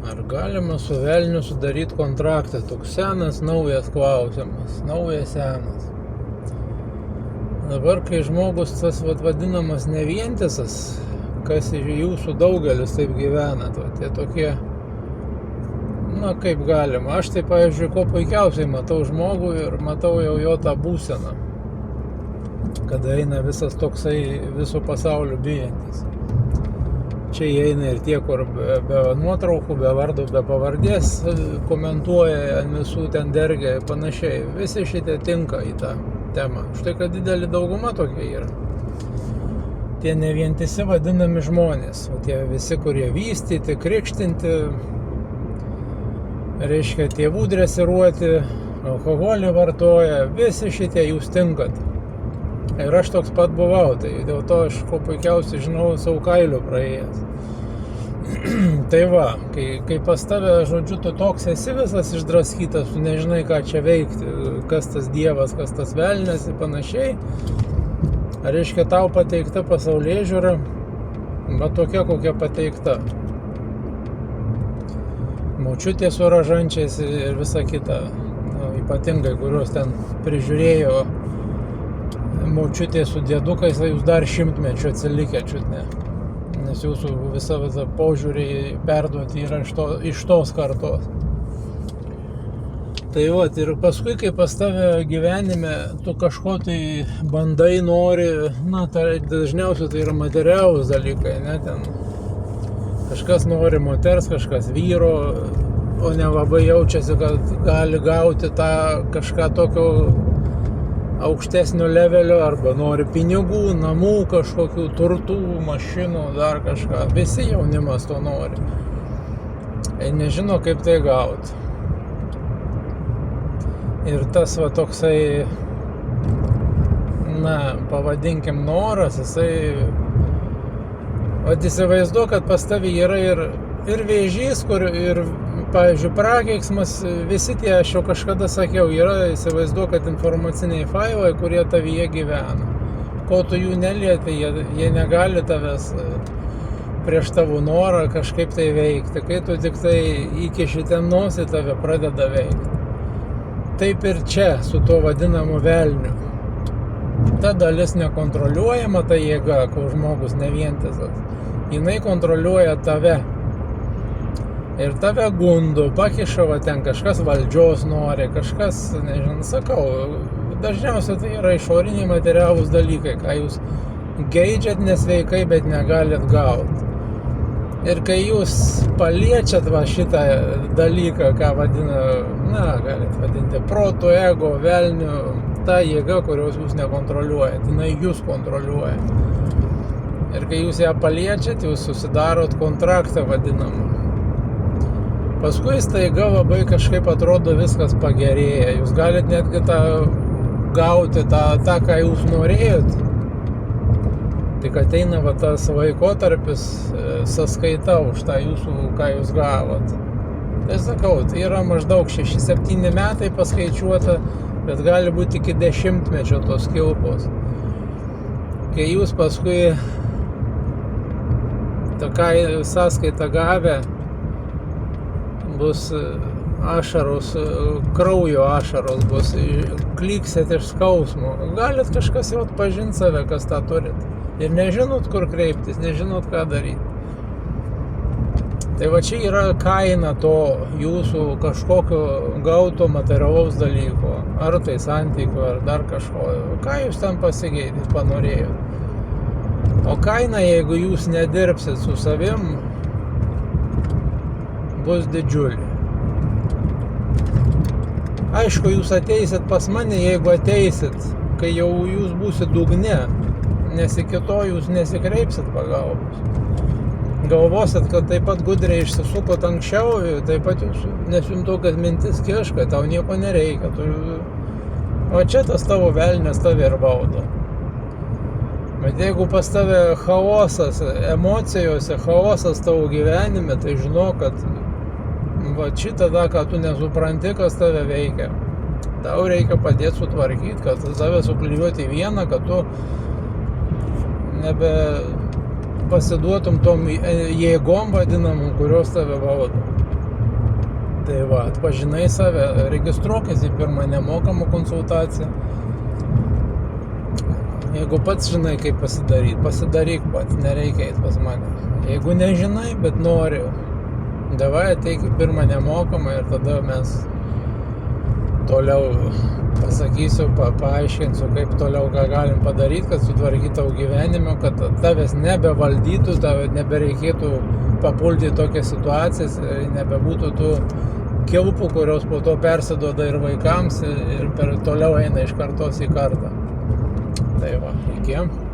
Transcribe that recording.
Ar galima su velniu sudaryti kontraktą? Toks senas, naujas klausimas. Naujas, senas. Dabar, kai žmogus tas vadinamas nevientisas, kas jūsų daugelis taip gyvenat, tie tokie, na kaip galima. Aš tai, pavyzdžiui, ko puikiausiai matau žmogų ir matau jau jo tą būseną, kada eina visas toksai viso pasaulio bijantis. Čia įeina ir tie, kur be nuotraukų, be vardo, be pavardės komentuoja, ant visų ten dergia ir panašiai. Visi šitie tinka į tą temą. Štai, kad didelė dauguma tokie yra. Tie nevientisi vadinami žmonės. O tie visi, kurie vystyti, krikštinti, reiškia tėvų dresiruoti, alkoholį vartoja, visi šitie jūs tinkat. Ir aš toks pat buvau, tai dėl to aš ko puikiausiai žinau savo kailiu praėjęs. Tai va, kai pas tave, žodžiu, tu toks esi visas išdraskytas, tu nežinai, ką čia veikti, kas tas dievas, kas tas velnias ir panašiai, reiškia, tau pateikta pasaulėžiūra, va tokia, kokia pateikta. Močiutė su ražančiais ir visa kita, ypatingai, kurios ten prižiūrėjo močiutė su dėdukais, tai jūs dar 100 atsilikę čiutne. Nes jūsų visa požiūriai perduoti yra iš tos kartos. Tai va, ir paskui, kai pas tave gyvenime tu kažko tai bandai, nori, na, tai dažniausiai tai yra materialūs dalykai, ne, ten kažkas nori moters, kažkas vyro, o ne labai jaučiasi, kad gali gauti tą kažką tokio aukštesnio levelio, arba nori pinigų, namų, kažkokių turtų, mašinų, dar kažką. Visi jaunimas to nori. Ir nežino, kaip tai gauti. Ir tas va toksai, na, pavadinkim noras, jisai, vat įsivaizduok, kad pas tavį yra ir vėžys, kur ir, pavyzdžiui, prakeiksmas, visi tie, aš jau kažkada sakiau, yra, įsivaizduok, kad informaciniai failai, kurie tavyje gyvena. Ko tu jų nelieti, jie negali tavęs prieš tavo norą kažkaip tai veikti. Kai tu tik tai įkiši ten nosį, tave pradeda veikti. Taip ir čia, su tuo vadinamu velniu. Ta dalis nekontroliuojama, ta jėga, kol žmogus nevientisas. Jinai kontroliuoja tave. Ir tave gundo, pakiša, va ten kažkas valdžios nori, kažkas, nežinau, sakau, dažniausiai tai yra išoriniai materialūs dalykai, ką jūs geidžiat nesveikai, bet negalit gauti. Ir kai jūs paliečiat va šitą dalyką, ką vadina, na, galit vadinti proto, ego, velniu, ta jėga, kurios jūs nekontroliuojat, jinai jūs kontroliuoja. Ir kai jūs ją paliečiat, jūs susidarot kontraktą vadinamą. Paskui staiga labai kažkaip atrodo viskas pagerėja. Jūs galit netgi gauti tą, ką jūs norėjot. Tik ateina va tas laikotarpis sąskaita už tą jūsų, ką jūs gavot. Tai sakau, tai yra maždaug 6-7 metai paskaičiuota, bet gali būti iki 10-mečio tos kilpos. Kai jūs paskui tokią sąskaitą gavę, bus ašaros, kraujo ašaros bus, klyksėt iš skausmo. Galit kažkas jau atpažinti save, kas tą turit. Ir nežinot, kur kreiptis, nežinot, ką daryti. Tai va čia yra kaina to jūsų kažkokio gauto materialaus dalyko. Ar tai santykių, ar dar kažko. Ką jūs ten pasigeidit, panorėjot. O kaina, jeigu jūs nedirbsit su savim, bus didžiulė. Aišku, jūs ateisit pas mane, jeigu ateisit, kai jau jūs būsit dugne, nes iki to jūs nesikreipsit pagalbos. Galvosit, kad taip pat gudriai išsisukot anksčiau, taip pat jūs, nes jums tokias mintis kiška, tau nieko nereikia. O čia tas tavo velnias tave ir valdo. Bet jeigu pas tave chaosas, emocijose, chaosas tavo gyvenime, tai žinok, kad va šitą tą, ką tu nesupranti, kas tave veikia. Tau reikia padėti sutvarkyti, kad tave suklijuoti vieną, kad tu nebe pasiduotum tom jėgom vadinamom, kurios tave valdo. Tai va, atpažinai save, registruokis į pirmą nemokamą konsultaciją. Jeigu pats žinai, kaip pasidaryk pats, nereikia eit pas mane. Jeigu nežinai, bet nori, davai ateik į pirmą nemokamą ir tada mes toliau pasakysiu, paaiškinsiu, kaip toliau ką galim padaryti, kad sutvarkyt tavo gyvenimą, kad tavęs nebevaldytų, tave nebereikėtų papulti į tokias situacijas, nebebūtų tų kilpų, kurios po to persiduoda ir vaikams ir toliau eina iš kartos į kartą. Tai va, iki.